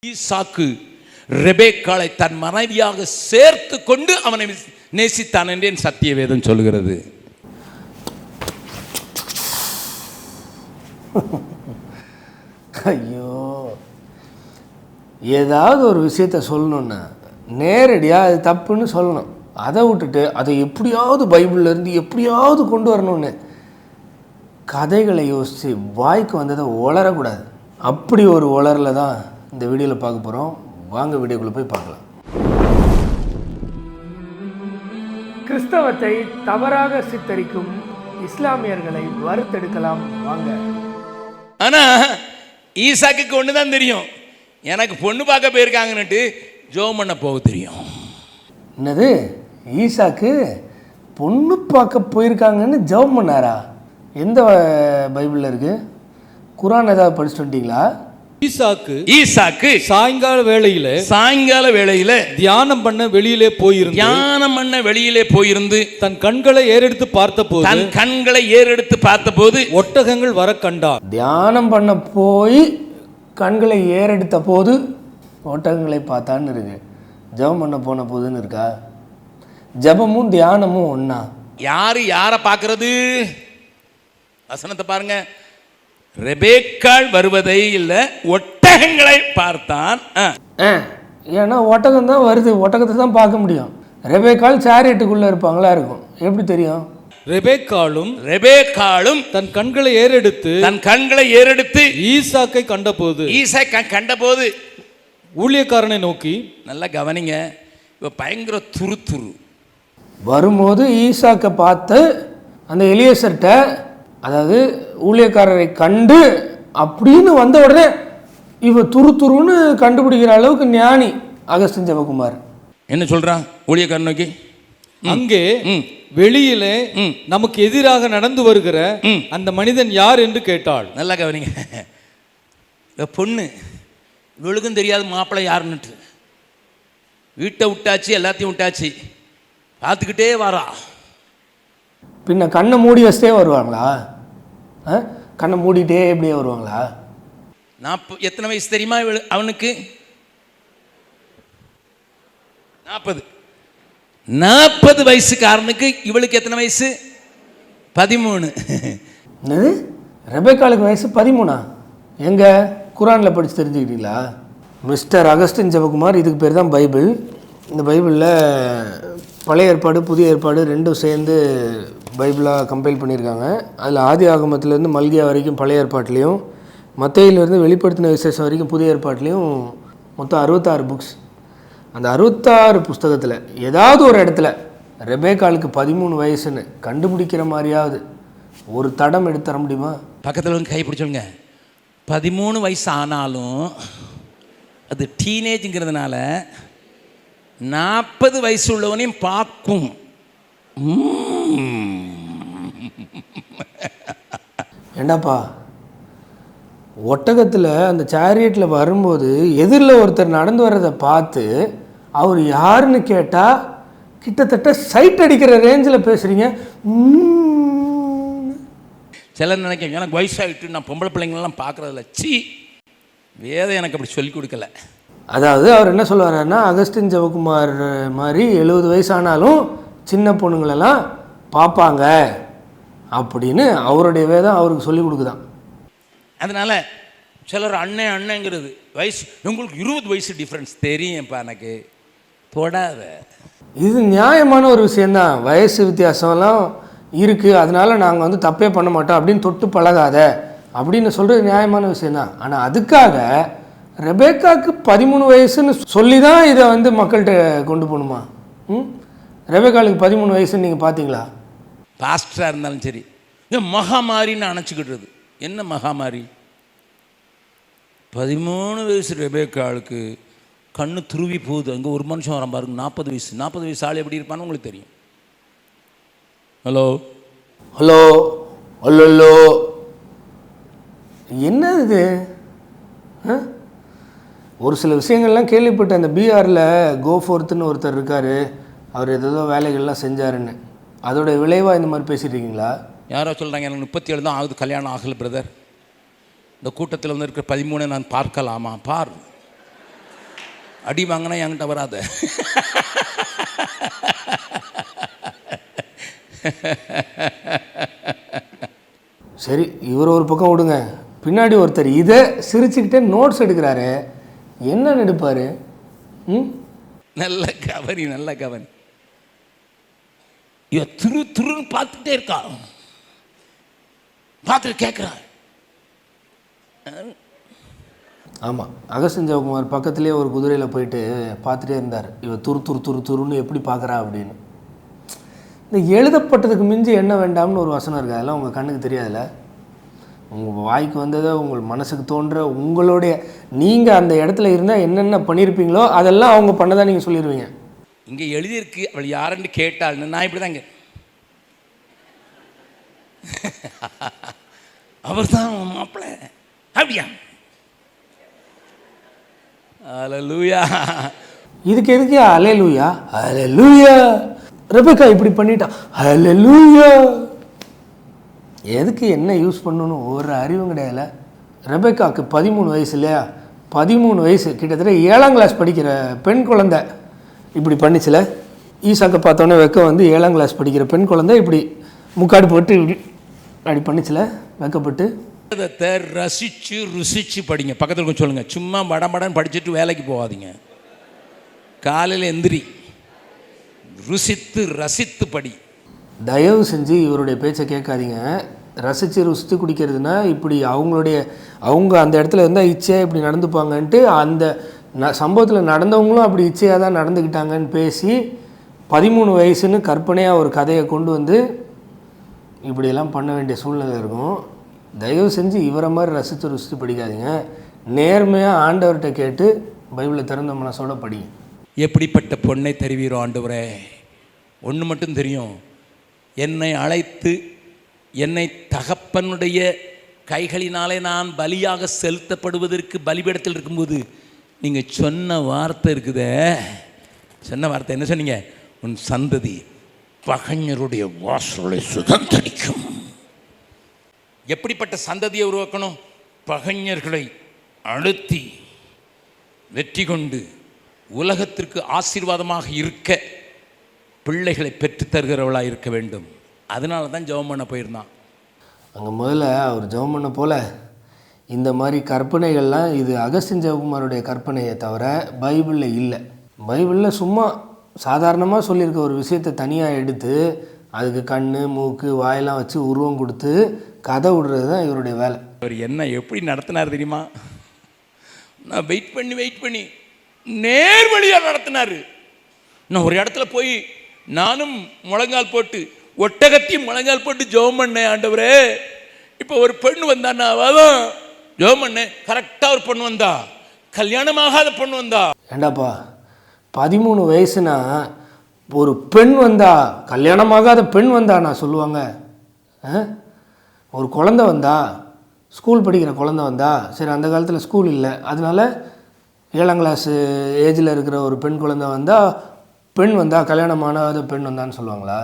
ஈசாக்கு ரெபேக்காளை தன் மனைவியாக சேர்த்து கொண்டு அவனை நேசித்தான் என்று என் சத்திய வேதம் சொல்கிறது. ஐயோ, ஏதாவது ஒரு விஷயத்த சொல்லணுன்னா நேரடியாக அது தப்புன்னு சொல்லணும். அதை விட்டுட்டு அதை எப்படியாவது பைபிள்லேருந்து எப்படியாவது கொண்டு வரணும்னு கதைகளை யோசித்து வாய்க்கு வந்ததை உளரக்கூடாது. அப்படி ஒரு உளரில் தான் இந்த வீடியோவில் பார்க்க போகிறோம். வாங்க வீடியோக்குள்ளே போய் பார்க்கலாம். கிறிஸ்தவத்தை தவறாக சித்தரிக்கும் இஸ்லாமியர்களை வறுத்தெடுக்கலாம் வாங்க. ஆனால் ஈசாக்கு ஒன்று தான் தெரியும், எனக்கு பொண்ணு பார்க்க போயிருக்காங்கன்னுட்டு ஜோம் பண்ண போக தெரியும். என்னது, ஈசாக்கு பொண்ணு பார்க்க போயிருக்காங்கன்னு ஜெபம் பண்ணாரா? எந்த பைபிளில் இருக்கு? குரான் ஏதாவது படிச்சுட்டு வந்துட்டீங்களா? ஈசாக்கு சாயங்கால வேளையில தியானம் பண்ண வெளியிலே போயிருந்து தன் கண்களை ஏறெடுத்து பார்த்தபோது ஒட்டகங்கள் வர கண்டார். தியானம் பண்ண போய் கண்களை ஏறெடுத்த போது ஒட்டகங்களை பார்த்தான்னு இருக்கு. ஜெபம் பண்ண போன போதுன்னு இருக்கா? ஜெபமும் தியானமும் ஒன்னா? யாரை பார்க்கறது? வசனத்தை பாருங்க. ரெபேக்காள் வருவதை இல்லை, ஒட்டகங்களை பார்த்தான். ஏன்னா ஒட்டகம் தான் வருது, ஒட்டகத்தை தான் பார்க்க முடியும். ரெபேக்காள் சேரியட்டுக்குள்ளே இருப்பாங்களா இருக்கும், எப்படி தெரியும்? ரெபேக்காளும் தன் கண்களை ஏறெடுத்து ஈசாக்கை கண்டபோது ஊழியக்காரனை நோக்கி, நல்லா கவனிங்க, இப்போ பயங்கர துரு வரும்போது ஈசாக்கை பார்த்து அந்த எலியேசர்கிட்ட, அதாவது ஊழியக்காரரை கண்டு அப்படின்னு வந்த உடனே இவ துருன்னு கண்டுபிடிக்கிற அளவுக்கு ஞானி அகஸ்டின் ஜெபகுமார். என்ன சொல்றான் ஊழியக்காரன் நோக்கி? அங்கே வெளியிலே நமக்கு எதிராக நடந்து வருகிற அந்த மனிதன் யார் என்று கேட்டாள். நல்லா கவனிங்க, பொண்ணு இவளுக்கும் தெரியாது மாப்பிள்ளை யாருன்னுட்டு. வீட்டை விட்டாச்சு, எல்லாத்தையும் விட்டாச்சு, பார்த்துக்கிட்டே வரா. பின்ன கண்ணை மூடி வச்சுட்டே வருவாங்களா? கண்ணை மூடிட்டே எப்படியே வருவாங்களா? எத்தனை வயசு தெரியுமா அவனுக்கு? 40 வயசுக்காரனுக்கு. இவளுக்கு எத்தனை வயசு? 13. ரெபேக்காளுக்கு வயசு 13. எங்க குரானில் படித்து தெரிஞ்சுக்கிட்டீங்களா? மிஸ்டர் அகஸ்டின் ஜெபகுமார், இதுக்கு பேர் தான் பைபிள். இந்த பைபிளில் பழைய ஏற்பாடு புதிய ஏற்பாடு ரெண்டும் சேர்ந்து பைபிளாக கம்பைல் பண்ணியிருக்காங்க. அதில் ஆதி ஆகமத்திலேருந்து மல்கியா வரைக்கும் பழைய ஏற்பாட்லேயும், மத்தேயிலிருந்து வெளிப்படுத்தின விசேஷம் வரைக்கும் புதிய ஏற்பாட்லேயும் மொத்தம் 66 புக்ஸ். அந்த 66 புஸ்தகத்தில் ஏதாவது ஒரு இடத்துல ரெபேக்காளுக்கு 13 வயசுன்னு கண்டுபிடிக்கிற மாதிரியாவது ஒரு தடம் எடுத்து தர முடியுமா? பக்கத்தில் வந்து கை பிடிச்சோங்க. 13 வயசு ஆனாலும் அது டீனேஜுங்கிறதுனால 40 வயசு உள்ளவனையும் பார்க்கும். ஏண்டாப்பா, ஒட்டகத்தில் அந்த சேரியட்டில் வரும்போது எதிரில் ஒருத்தர் நடந்து வர்றதை பார்த்து அவர் யாருன்னு கேட்டால் கிட்டத்தட்ட சைட் அடிக்கிற ரேஞ்சில் பேசுகிறீங்க. சிலர் நினைக்க எனக்கு வயசாகிட்டு நான் பொம்பளை பிள்ளைங்களெல்லாம் பார்க்குறதில்ல. வேதம் எனக்கு அப்படி சொல்லி கொடுக்கல. அதாவது அவர் என்ன சொல்லுவாருன்னா, அகஸ்டின் ஜெபகுமார் மாதிரி 70 வயசானாலும் சின்ன பொண்ணுங்களெல்லாம் பார்ப்பாங்க அப்படின்னு அவருடைய வேதம் அவருக்கு சொல்லி கொடுக்குதான். அதனால் சிலர் அண்ணங்கிறது வயசு, உங்களுக்கு 20 வயசு டிஃப்ரென்ஸ் தெரியும்ப்பா எனக்கு, தொடாத. இது நியாயமான ஒரு விஷயந்தான். வயசு வித்தியாசம்லாம் இருக்குது, அதனால் நாங்கள் வந்து தப்பே பண்ண மாட்டோம் அப்படின்னு தொட்டு பழகாத அப்படின்னு சொல்கிறது நியாயமான விஷயந்தான். ஆனால் அதுக்காக ரெபேக்காவுக்கு 13 வயசுன்னு சொல்லி தான் இதை வந்து மக்கள்கிட்ட கொண்டு போகணுமா? ரெபேக்காளுக்கு 13 வயசுன்னு நீங்கள் பார்த்தீங்களா? பாஸ்டராக இருந்தாலும் சரி, இந்த மகாமாரின்னு அணைச்சிக்கிட்டுறது. என்ன மகாமாரி? 13 வயசு ரெபேக்காளுக்கு கண்ணு துருவி போகுது. அங்கே ஒரு மனுஷன் வர பாருங்க, 40 வயசு ஆள் எப்படி இருப்பான்னு உங்களுக்கு தெரியும். ஹலோ என்ன இது? ஒரு சில விஷயங்கள்லாம் கேள்விப்பட்டேன். அந்த பீகாரில் கோஃபோர்த்துன்னு ஒருத்தர் இருக்கார், அவர் ஏதோ வேலைகள்லாம் செஞ்சாருன்னு. அதோட விளைவாக இந்த மாதிரி பேசிட்டு இருக்கீங்களா? யாரோ சொல்கிறாங்க, எனக்கு 37 தான் ஆகுது, கல்யாணம் ஆகலை பிரதர். இந்த கூட்டத்தில் வந்து இருக்கிற 13 நான் பார்க்கலாமா? பார். அடி வாங்கினா என்கிட்ட வராத. சரி, இவர் ஒரு பக்கம் விடுங்க. பின்னாடி ஒருத்தர் இதை சிரிச்சுக்கிட்டே நோட்ஸ் எடுக்கிறாரு. என்ன எடுப்பார்? நல்ல கவனி, நல்ல கவனி. இவ துருன்னு பார்த்துட்டே இருக்கா, பார்த்துட்டு கேட்குறான். ஆமாம், அகஸ்டின் ஜெயக்குமார் பக்கத்துலேயே ஒரு குதிரையில் போயிட்டு பார்த்துட்டே இருந்தார். இவன் துருன்னு எப்படி பார்க்குறா அப்படின்னு. இந்த எழுதப்பட்டதுக்கு மிஞ்சி என்ன வேண்டாம்னு ஒரு வசனம் இருக்குது. அதெல்லாம் உங்கள் கண்ணுக்கு தெரியாதுல்ல. உங்கள் வாய்க்கு வந்ததை, உங்கள் மனசுக்கு தோன்ற, உங்களுடைய நீங்கள் அந்த இடத்துல இருந்தால் என்னென்ன பண்ணியிருப்பீங்களோ அதெல்லாம் அவங்க பண்ணதான் நீங்கள் சொல்லிடுவீங்க. இங்கே எழுதியிருக்கு, அவள் யாருன்னு கேட்டாள்னு. நான் இப்படி தாங்க, அவர் தான் மாப்பிள்ளை அப்படியா? அல்லேலூயா. இதுக்கு எதுக்கு அல்லேலூயா? அல்லேலூயா. ரெபெக்கா இப்படி பண்ணிட்டா, அல்லேலூயா. எதுக்கு என்ன யூஸ் பண்ணணும் ஒரு அறிவும் கிடையாதுல. ரெபெக்காவுக்கு 13 வயசு இல்லையா? 13 வயசு, கிட்டத்தட்ட 7ஆம் கிளாஸ் படிக்கிற பெண் குழந்தை இப்படி பண்ணிச்சுல. ஈசாக்கை பார்த்தோன்னே வெக்க வந்து 7ஆம் கிளாஸ் படிக்கிற பெண் குழந்தை இப்படி முக்காடு போட்டு இப்படி அப்படி பண்ணிச்சுல, வெக்கப்பட்டு. ரசிச்சு ருசிச்சு படிங்க. பக்கத்தில் கொஞ்சம் சொல்லுங்க, சும்மா மடமடன்னு படிச்சுட்டு வேலைக்கு போகாதீங்க. காலையில் எந்திரி, ருசித்து ரசித்து படி. தயவு செஞ்சு இவருடைய பேச்சை கேட்காதீங்க. ரசித்து ருசித்து குடிக்கிறதுனா இப்படி அவங்க அந்த இடத்துல இருந்தால் இச்சையாக இப்படி நடந்துப்பாங்கன்ட்டு அந்த சம்பவத்தில் நடந்தவங்களும் அப்படி இச்சையாக தான் நடந்துக்கிட்டாங்கன்னு பேசி 13 வயசுன்னு கற்பனையாக ஒரு கதையை கொண்டு வந்து இப்படியெல்லாம் பண்ண வேண்டிய சூழ்நிலை இருக்கும். தயவு செஞ்சு இவரை மாதிரி ரசித்து ருசித்து படிக்காதீங்க. நேர்மையாக ஆண்டவர்கிட்ட கேட்டு பைபிளை திறந்த மனசோட படிங்க. எப்படிப்பட்ட பொண்ணை தருவீரோ ஆண்டவரே? ஒன்று மட்டும் தெரியும், என்னை அழைத்து என்னை தகப்பனுடைய கைகளினாலே நான் பலியாக செலுத்தப்படுவதற்கு பலிபீடத்தில் இருக்கும்போது நீங்கள் சொன்ன வார்த்தை இருக்குதே, சொன்ன வார்த்தை என்ன சொன்னீங்க? உன் சந்ததி பகைஞருடைய வாசலை சுதந்தரிக்கும். எப்படிப்பட்ட சந்ததியை உருவாக்கணும்? பகைஞர்களை அழுத்தி வெற்றி கொண்டு உலகத்திற்கு ஆசீர்வாதமாக இருக்க பிள்ளைகளை பெற்று தருகிறவளாக இருக்க வேண்டும். அதனால தான் ஜெபம் பண்ண போயிருந்தான். அங்கே முதல்ல அவர் ஜெபம் பண்ண போல இந்த மாதிரி கற்பனைகள்லாம் இது அகஸ்டின் ஜெயக்குமாருடைய கற்பனையை தவிர பைபிளில் இல்லை. பைபிளில் சும்மா சாதாரணமாக சொல்லியிருக்க ஒரு விஷயத்தை தனியாக எடுத்து அதுக்கு கண் மூக்கு வாயெல்லாம் வச்சு உருவம் கொடுத்து கதை விடுறது தான் இவருடைய வேலை. அவர் என்ன எப்படி நடத்தினார் தெரியுமா? நான் வெயிட் பண்ணி நேர் வழியாக நடத்தினார். நான் ஒரு இடத்துல போய் நானும் முழங்கால் போட்டு ஒட்டகத்தையும் முழங்கால் போட்டு ஜெபம் பண்ணேன். ஆண்டவரே, இப்போ ஒரு பெண் வந்தா, நான் அதான் ஜெபம் பண்ணேன். கரெக்டாக ஒரு பொண்ணு வந்தா, கல்யாணமாகாத பொண்ணு வந்தா. ஏண்டாப்பா 13 வயசுனா ஒரு பெண் வந்தா, கல்யாணமாகாத பெண் வந்தா நான் சொல்லுவாங்க? ஒரு குழந்தை வந்தா, ஸ்கூல் படிக்கிற குழந்தை வந்தா, சரி அந்த காலத்தில் ஸ்கூல் இல்லை, அதனால 7ஆம் கிளாஸ் ஏஜில் இருக்கிற ஒரு பெண் குழந்தை வந்தா கல்யாணமானாத பெண் வந்தான்னு சொல்லுவாங்களா?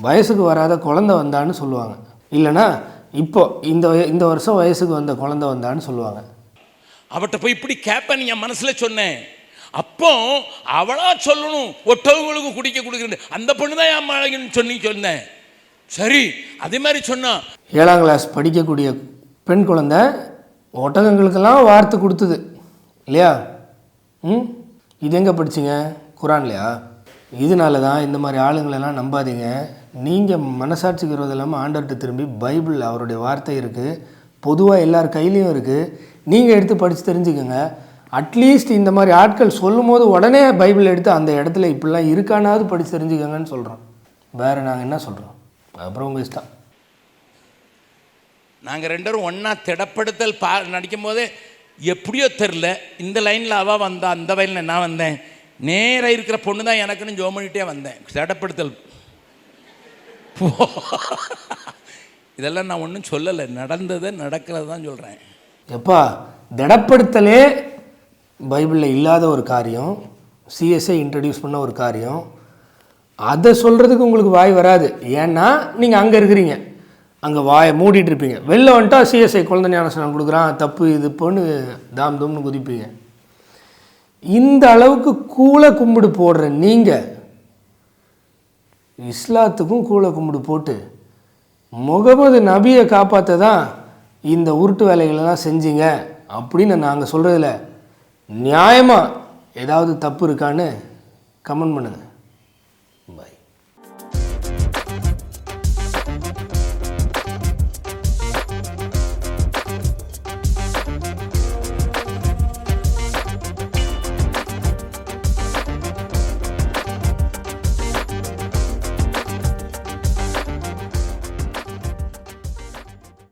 வயசுக்கு வராத குழந்தை வந்தான்னு சொல்லுவாங்க. இல்லைனா இப்போ இந்த வருஷம் வயசுக்கு வந்த குழந்தை வந்தான்னு சொல்லுவாங்க. அவட்ட போய் இப்படி கேட்பேன் என் மனசில் சொன்னேன். அப்போ அவளா சொல்லணும், ஒட்டவங்களுக்கும் குடிக்க கொடுக்குறேன், அந்த பொண்ணு தான் என் மழகின்னு சொன்னேன். சரி, அதே மாதிரி சொன்னா 7ஆம் கிளாஸ் படிக்கக்கூடிய பெண் குழந்தை ஒட்டகங்களுக்கெல்லாம் வார்த்தை கொடுத்தது இல்லையா? இது எங்கே படிச்சிங்க? குரான்லையா? இதனால தான் இந்த மாதிரி ஆளுங்களெல்லாம் நம்பாதீங்க. நீங்கள் மனசாட்சிக்கு விரோதம் இல்லாமல் ஆண்டவர்கிட்ட திரும்பி பைபிள் அவருடைய வார்த்தை இருக்குது, பொதுவாக எல்லார் கையிலையும் இருக்குது, நீங்கள் எடுத்து படித்து தெரிஞ்சுக்கோங்க. அட்லீஸ்ட் இந்த மாதிரி ஆட்கள் சொல்லும் போது உடனே பைபிள் எடுத்து அந்த இடத்துல இப்படிலாம் இருக்கானாவது படித்து தெரிஞ்சுக்கோங்கன்னு சொல்கிறோம். வேறு நாங்கள் என்ன சொல்கிறோம்? அப்புறம் உங்கள் இஷ்டம். நாங்கள் 2 பேரும் ஒன்றா திடப்படுத்தல் நடிக்கும் போதே எப்படியோ தெரில, இந்த லைனில் அவள் வந்தா, அந்த லைனில் நான் வந்தேன். நேராக இருக்கிற பொண்ணு தான் எனக்குன்னு ஜோம் பண்ணிகிட்டே வந்தேன். திடப்படுத்தல் இதெல்லாம் நான் ஒன்றும் சொல்லலை, நடந்ததை நடக்கிறது தான் சொல்கிறேன். எப்பா, திடப்படுத்தலே பைபிளில் இல்லாத ஒரு காரியம், சிஎஸ்ஐ இன்ட்ரடியூஸ் பண்ண ஒரு காரியம். அதை சொல்கிறதுக்கு உங்களுக்கு வாய் வராது. ஏன்னா நீங்கள் அங்கே இருக்கிறீங்க, அங்கே வாயை மூடிட்டு இருப்பீங்க. வெளில வந்துட்டா சிஎஸ்ஐ குழந்தை ஞானஸ்நானம் கொடுக்குறான், தப்பு இது பொண்ணு தாம் தூம்னு குதிப்பீங்க. இந்த அளவுக்கு கூல கும்பிடு போடுற நீங்கள் இஸ்லாத்துக்கும் கூல கும்பிடு போட்டு முகமது நபியை காப்பாற்ற தான் இந்த உருட்டு வேலைகளெல்லாம் செஞ்சீங்க அப்படின்னு நாங்கள் சொல்கிறதுல நியாயமாக ஏதாவது தப்பு இருக்கான்னு கமெண்ட் பண்ணுங்கள். பாய்.